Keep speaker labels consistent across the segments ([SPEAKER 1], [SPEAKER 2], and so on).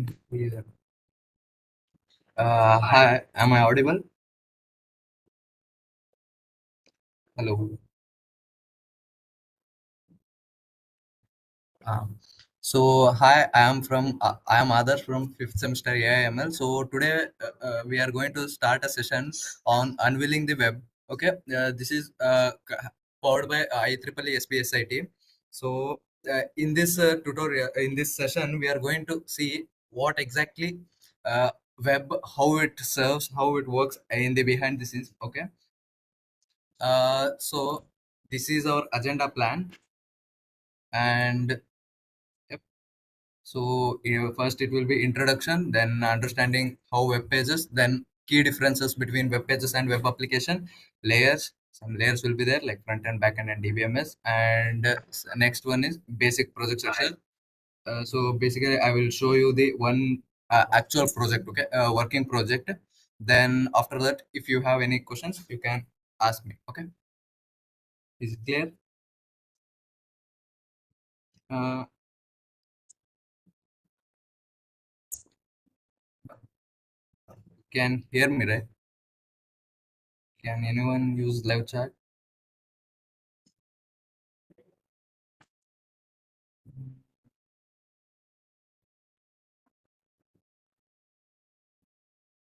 [SPEAKER 1] Yeah. Hi, am I audible? Hello. Um, hi, I am Adarsh from fifth semester AIML. So today we are going to start a session on unveiling the web. Okay, this is powered by IEEE SPSIT. So in this tutorial, in this session, we are going to see what exactly uh, web, how it serves, how it works in the behind the scenes. Okay. So this is our agenda plan, and yep. So first it will be introduction, then understanding how web pages, then key differences between web pages and web application, layers. Some layers will be there like front end, back end, and DBMS. And next one is basic project structure. So basically, I will show you the one actual project, okay, working project. Then after that, if you have any questions, you can ask me. Okay, is it clear? Uh, can hear me, right? Can anyone use live chat?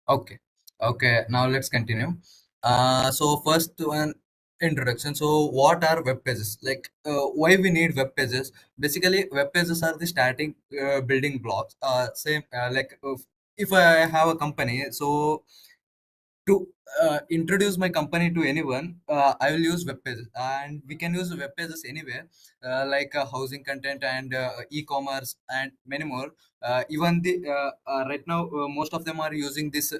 [SPEAKER 1] Okay. Okay. Now let's continue. So first one introduction. So what are web pages? Like why we need web pages? Basically, web pages are the starting building blocks. Same like if I have a company, so to introduce my company to anyone, I will use web pages, and we can use web pages anywhere, like housing content and e-commerce and many more. Even the right now, most of them are using this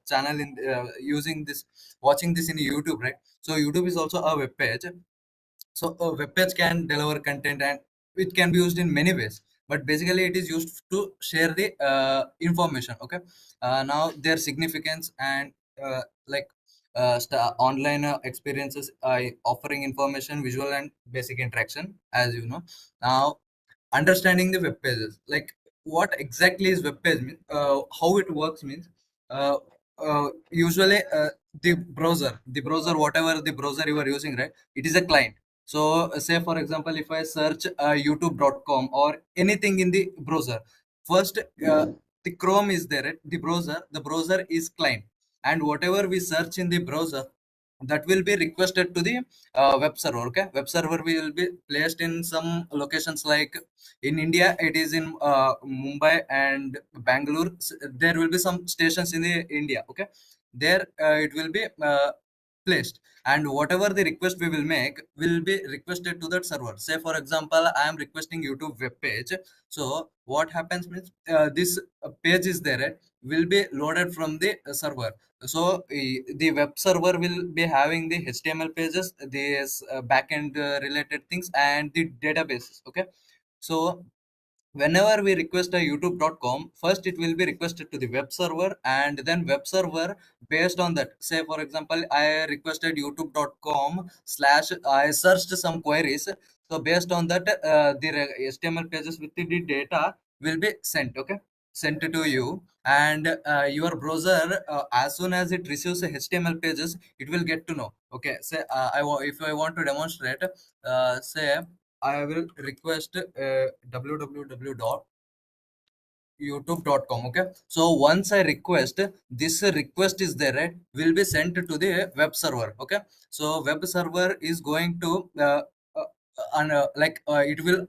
[SPEAKER 1] channel in using this, watching this in YouTube, right? So YouTube is also a web page. So a web page can deliver content and it can be used in many ways. But basically, it is used to share the information. Okay. Now their significance and like online experiences offering information, visual and basic interaction, as you know. Now understanding the web pages, like what exactly is web page mean, how it works means usually the browser, whatever the browser you are using, right, it is a client. So say for example, if I search youtube.com or anything in the browser, first the chrome is there, right? The browser is client, and whatever we search in the browser, that will be requested to the web server. Okay, web server will be placed in some locations, like in India it is in Mumbai and Bangalore. There will be some stations in the India. Okay, there it will be placed, and whatever the request we will make will be requested to that server. Say for example, I am requesting YouTube web page. So what happens means, this page is there, right, will be loaded from the server. So the web server will be having the HTML pages, this backend related things, and the databases. Okay, so whenever we request a youtube.com, first it will be requested to the web server, and then web server, based on that, say for example, I requested youtube.com slash, I searched some queries. So based on that, the HTML pages with the data will be sent. Okay, sent to you, and your browser, as soon as it receives the HTML pages, it will get to know. Okay, say if I want to demonstrate, say I will request www youtube.com. Okay, so once I request, this request is there, right, will be sent to the web server. Okay, so web server is going to and like it will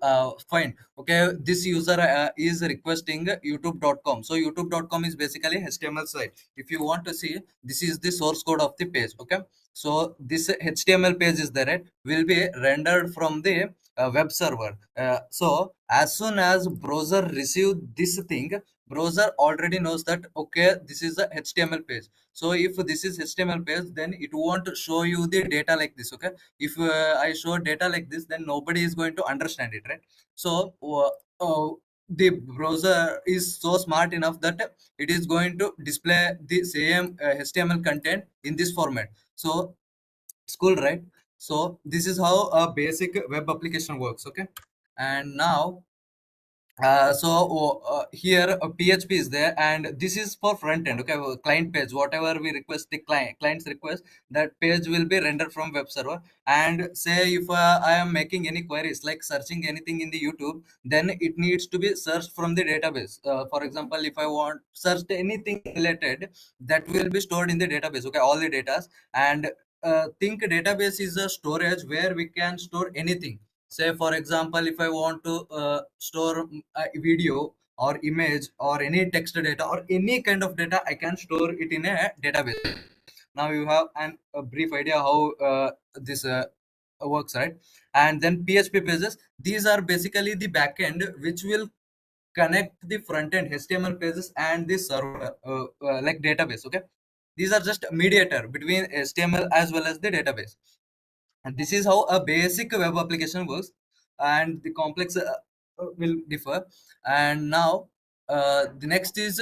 [SPEAKER 1] find, okay, this user is requesting youtube.com. So youtube.com is basically HTML site. If you want to see, this is the source code of the page. Okay, so this HTML page is there, right, will be rendered from the web server. So as soon as browser receive this thing, browser already knows that, okay, this is a HTML page. So if this is HTML page, then it won't show you the data like this. Okay, if I show data like this, then nobody is going to understand it, right? So the browser is so smart enough that it is going to display the same HTML content in this format. So it's cool, right? So this is how a basic web application works. Okay, and now Here PHP is there, and this is for front end. Okay, client page, whatever we request, the client's request, that page will be rendered from web server. And say if I am making any queries like searching anything in the YouTube, then it needs to be searched from the database. For example, if I want searched anything related, that will be stored in the database. Okay, all the data. And think database is a storage where we can store anything. Say for example, if I want to store a video or image or any text data or any kind of data, I can store it in a database. Now you have a brief idea how this works, right? And then PHP pages, these are basically the backend which will connect the front end HTML pages and the server, like database. Okay, these are just mediator between HTML as well as the database. And this is how a basic web application works, and the complex will differ. And now the next is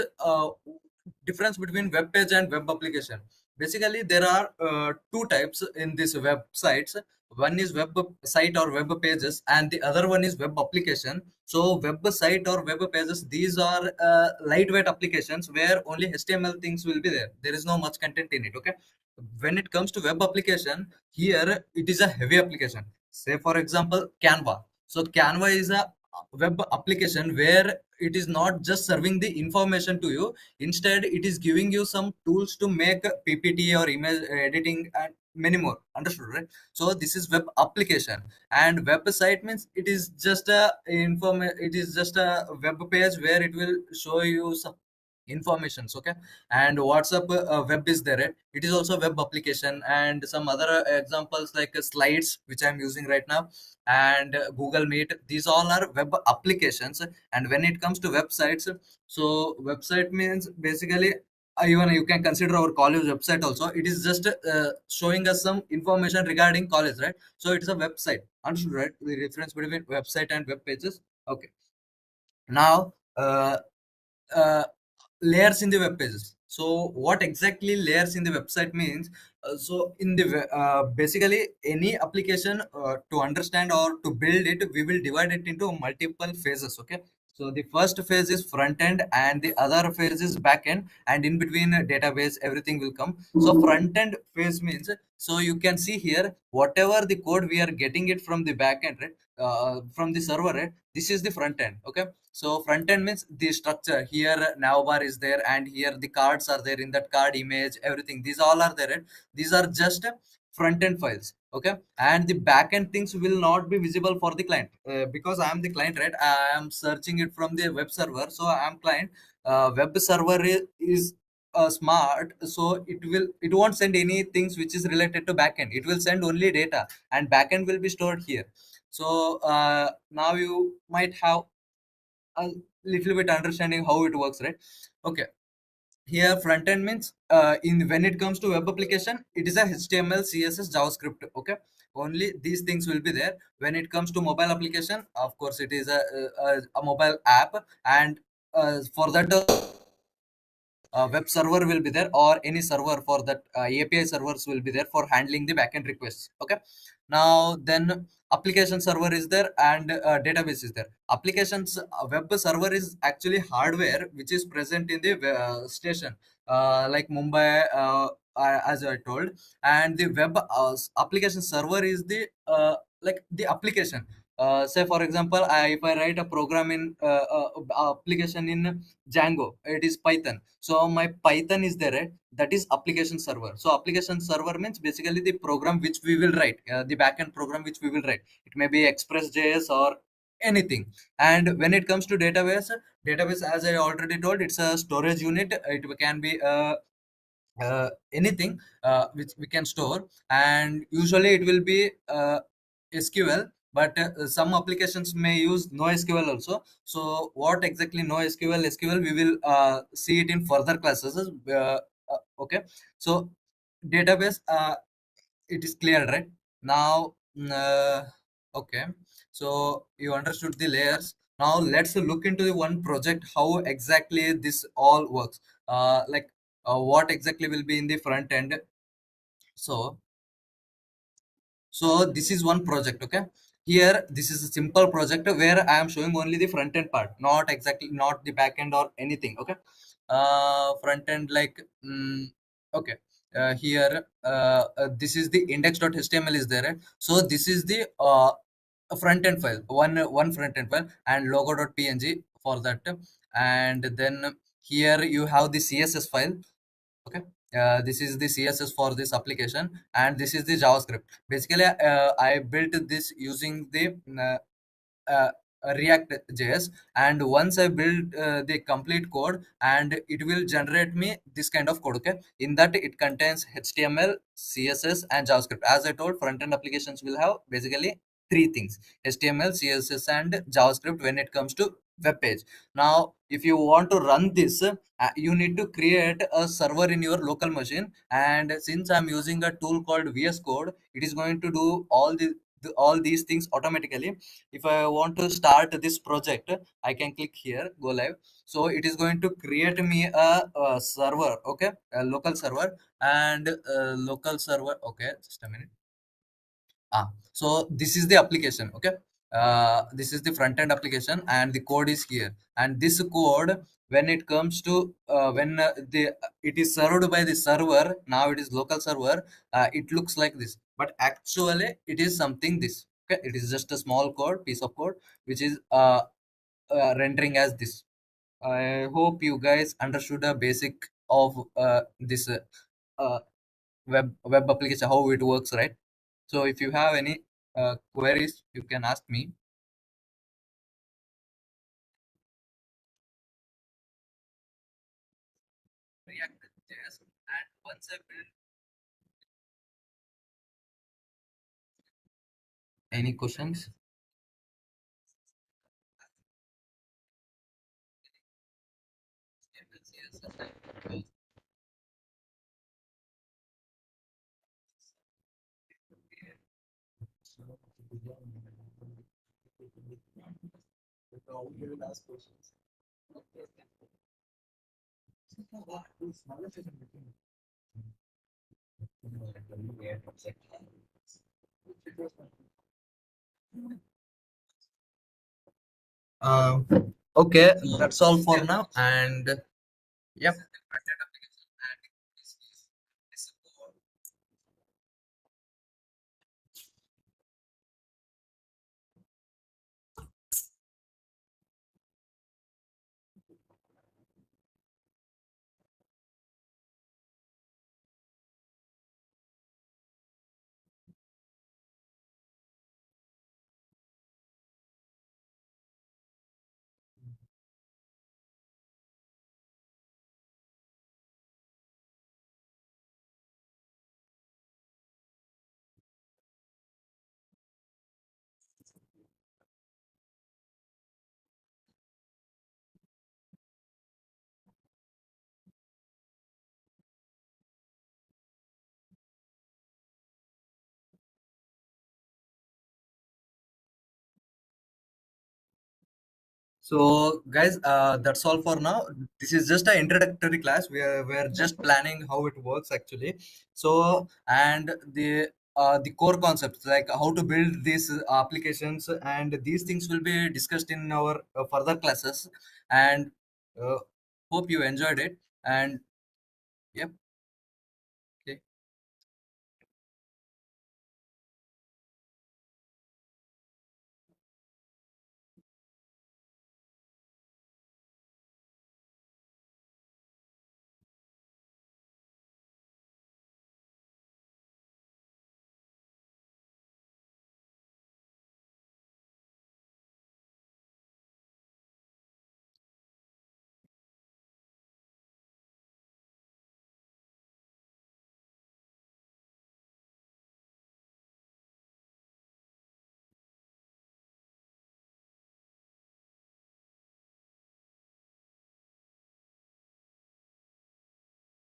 [SPEAKER 1] difference between web page and web application. Basically there are two types in these websites. One is web site or web pages, and the other one is web application. So web site or web pages, these are lightweight applications where only HTML things will be there. There is no much content in it. Okay, when it comes to web application, here it is a heavy application. Say for example, Canva. So Canva is a web application where it is not just serving the information to you. Instead, it is giving you some tools to make PPT or image editing and many more. Understood, right? So this is web application. And website means it is just a it is just a web page where it will show you some informations. Okay, and WhatsApp web is there, right? It is also web application. And some other examples like slides which I'm using right now, and Google Meet, these all are web applications. And when it comes to websites, so website means basically even you can consider our college website also. It is just showing us some information regarding college, right? So it is a website. Understood, right? The difference between website and web pages. Okay, now uh, layers in the web pages. So what exactly layers in the website means? So in the basically any application, to understand or to build it, we will divide it into multiple phases. Okay, so the first phase is front end and the other phase is back end, and in between database everything will come. So front end phase means, so you can see here whatever the code we are getting it from the back end, right? From the server, right? This is the front end. Okay, so front end means the structure. Here navbar is there, and here the cards are there. In that card image, everything, these all are there, right? These are just front end files. Okay, and the back end things will not be visible for the client, because I am the client, right? I am searching it from the web server, so I am client. Web server is smart, so it won't send any things which is related to backend. It will send only data, and backend will be stored here. So now you might have a little bit understanding how it works, right? Okay, here front end means, in when it comes to web application, it is a HTML, CSS, JavaScript. Okay, only these things will be there. When it comes to mobile application, of course it is a mobile app. And for that web server will be there, or any server for that API servers will be there for handling the backend requests. Okay, now then application server is there, and database is there. Applications web server is actually hardware which is present in the station, like Mumbai, as I told. And the web application server is the like the application. Say for example, if I write a program in application in Django, it is Python. So my Python is there, right? That is application server. So application server means basically the program which we will write, the backend program which we will write. It may be Express.js or anything. And when it comes to database, database, as I already told, it's a storage unit. It can be anything which we can store, and usually it will be SQL. But some applications may use no SQL also. So what exactly no SQL, we will see it in further classes. Okay, so database, it is clear, right? Now okay, so you understood the layers. Now let's look into the one project, how exactly this all works. Like what exactly will be in the front end. So this is one project. Okay, here this is a simple project where I am showing only the front end part, not exactly not the back end or anything. Okay, front end like okay, here this is the index.html is there, right? So this is the a front end file, one front end file, and logo.png for that. And then here you have the css file. Okay, this is the css for this application, and this is the javascript. Basically I built this using the uh, uh, react js, and once I build the complete code, and it will generate me this kind of code. Okay, in that it contains html, css, and javascript. As I told, front end applications will have basically three things: html, css, and javascript when it comes to web page. Now if you want to run this, you need to create a server in your local machine, and since I'm using a tool called vs code, it is going to do all these things automatically. If I want to start this project, I can click here, go live. So it is going to create me a server. Okay, a local server, and local server. Okay, just a minute. So this is the application. Okay, this is the front end application, and the code is here. And this code, when it comes to when the it is served by the server, now it is local server. It looks like this, but actually it is something this. Okay, it is just a small code, piece of code, which is rendering as this. I hope you guys understood the basic of this uh, web application, how it works, right? So if you have any queries, you can ask me. React.js, and once I build any questions. Um, okay, that's all for now. And yep. So, guys, that's all for now. This is just an introductory class. We're just planning how it works actually. So, and the core concepts, like how to build these applications, and these things will be discussed in our further classes. And uh, hope you enjoyed it. And yep.